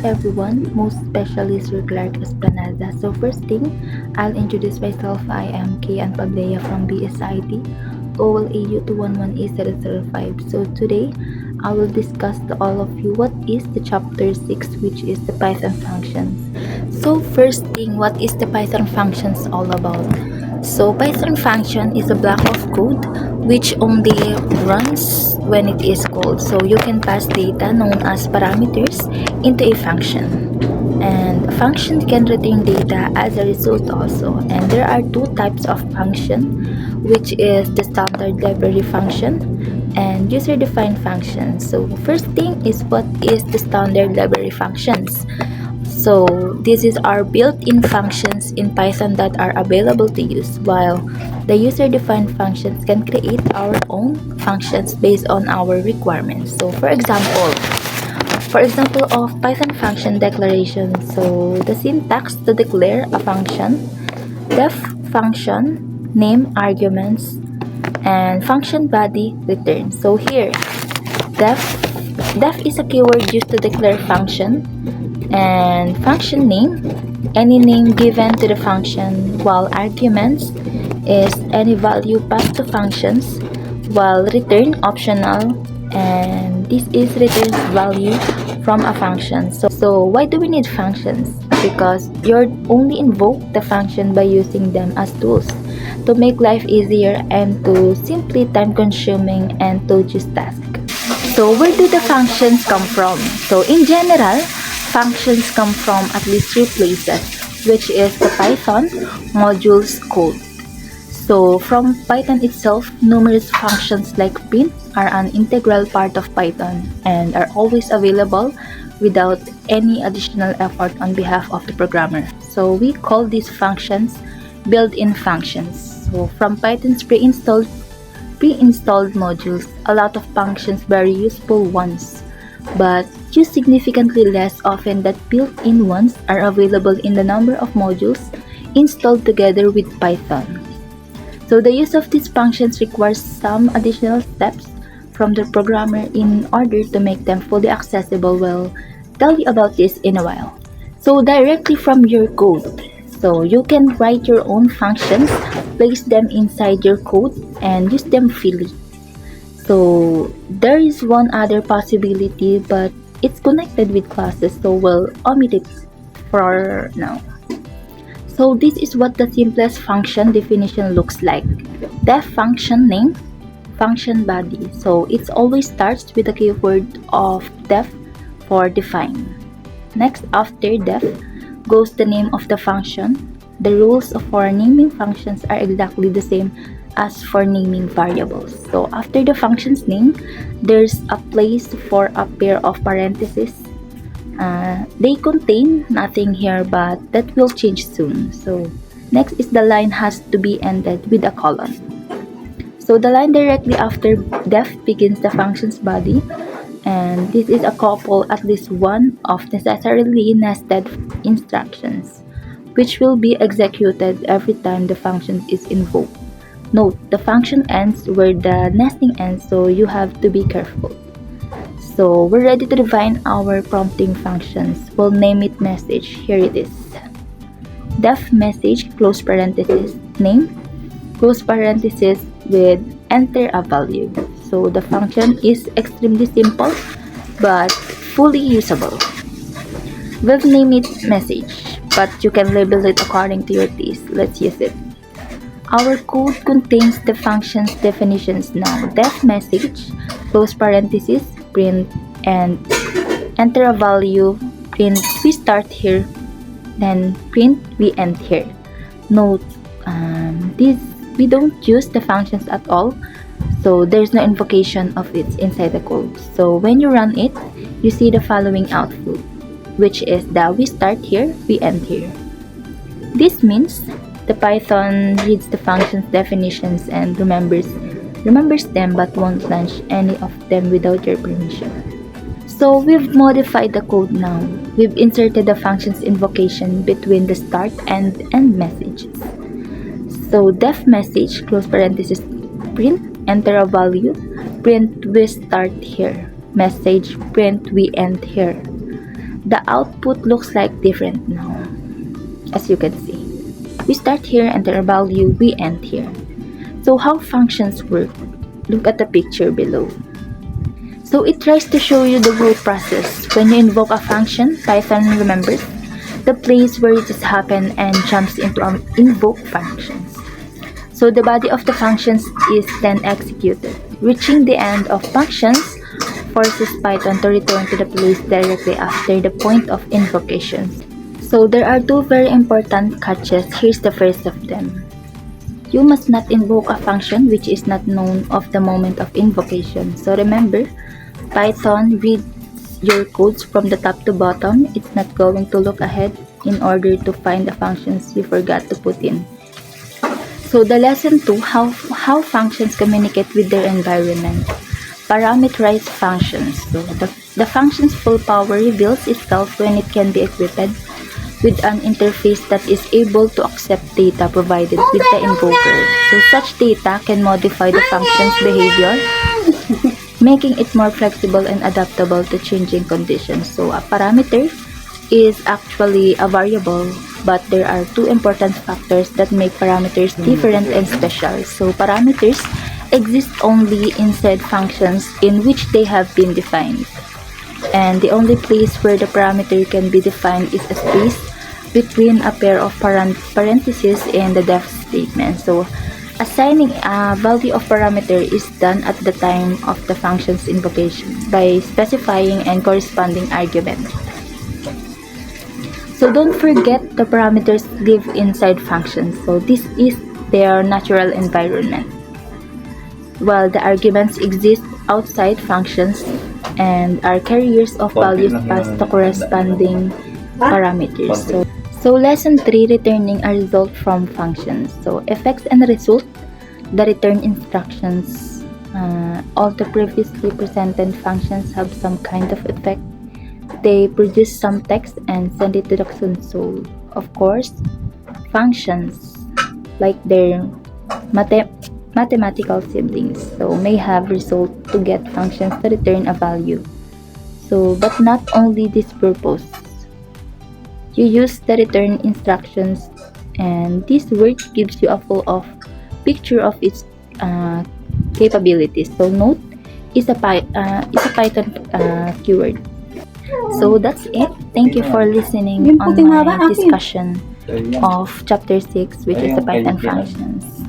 everyone, most especially Sir Clark Esplanada. So first thing, I'll introduce myself. I am Kaye and Pablea from BSIT, OLAU211E005. So today, I will discuss to all of you what is the chapter 6, which is the Python functions. So first thing, what is the Python functions all about? So Python function is a block of code which only runs when it is called. So you can pass data known as parameters into a function. And a function can return data as a result also. And there are two types of function, which is the standard library function and user-defined functions. So first thing is, what is the standard library functions? So this is our built-in functions in Python that are available to use, while the user-defined functions can create our own functions based on our requirements. So for example of Python function declaration, so the syntax to declare a function: def function, name, arguments, and function body, return. So here, def is a keyword used to declare function, and function name, any name given to the function, while arguments is any value passed to functions, while return optional, and this is returns value from a function. So why do we need functions? Because you only invoke the function by using them as tools to make life easier and to simply time consuming and tedious task. So where do the functions come from? So in general, functions come from at least three places, which is the Python modules code. So from Python itself, numerous functions like print are an integral part of Python and are always available without any additional effort on behalf of the programmer. So we call these functions built-in functions. So from Python's pre-installed modules, a lot of functions, very useful ones, but used significantly less often that built-in ones are available in the number of modules installed together with Python. So the use of these functions requires some additional steps from the programmer in order to make them fully accessible. We'll tell you about this in a while. So directly from your code, so you can write your own functions, place them inside your code, and use them freely. So there is one other possibility, but it's connected with classes, so we'll omit it for now. So this is what the simplest function definition looks like. Def function name, function body. So it always starts with the keyword of def for define. Next, after def goes the name of the function. The rules for naming functions are exactly the same as for naming variables. So after the function's name, there's a place for a pair of parentheses. They contain nothing here, but that will change soon. So next is the line has to be ended with a colon. So the line directly after def begins the function's body, and this is a couple, at least one, of necessarily nested instructions, which will be executed every time the function is invoked. Note, the function ends where the nesting ends, so you have to be careful. So we're ready to define our prompting functions. We'll name it message. Here it is. Def message, close parenthesis, name, close parenthesis, with enter a value. So the function is extremely simple but fully usable. We'll name it message, but you can label it according to your taste. Let's use it. Our code contains the function's definitions now. Def message, close parenthesis, print, and enter a value, print we start here, then print we end here. Note, we don't use the functions at all, so there's no invocation of it inside the code. So when you run it, you see the following output, which is that we start here, we end here. This means the Python reads the function's definitions and remembers them, but won't launch any of them without your permission. So we've modified the code now. We've inserted the function's invocation between the start and end messages. So def message, close parenthesis, print, enter a value, print we start here, message, print we end here. the output looks like different now, as you can see. We start here, enter a value, we end here. So how functions work? Look at the picture below. So it tries to show you the whole process. When you invoke a function, Python remembers the place where it has happened and jumps into invoke functions. So the body of the functions is then executed. Reaching the end of functions forces Python to return to the place directly after the point of invocation. So there are two very important catches. Here's the first of them. You must not invoke a function which is not known of the moment of invocation. So remember, Python reads your codes from the top to bottom. It's not going to look ahead in order to find the functions you forgot to put in. So the lesson 2, how functions communicate with their environment. Parameterized functions. So the function's full power reveals itself when it can be equipped with an interface that is able to accept data provided with the invoker. So such data can modify the function's behavior, making it more flexible and adaptable to changing conditions. So a parameter is actually a variable, but there are two important factors that make parameters different and special. So parameters exist only inside functions in which they have been defined. And the only place where the parameter can be defined is a space between a pair of parentheses in the def statement. So assigning a value of parameter is done at the time of the function's invocation by specifying and corresponding argument. So don't forget the parameters live inside functions. So this is their natural environment, while the arguments exist outside functions and are carriers of values passed to corresponding parameters. So lesson 3, returning a result from functions. So effects and result, the return instructions. All the previously presented functions have some kind of effect. They produce some text and send it to the console. Of course, functions, like their mathematical siblings, so may have result to get functions to return a value. So, but not only this purpose. You use the return instructions, and this word gives you a full picture of its capabilities. So note is a Python keyword. So that's it. Thank you for listening on my discussion of chapter 6, which is the Python functions.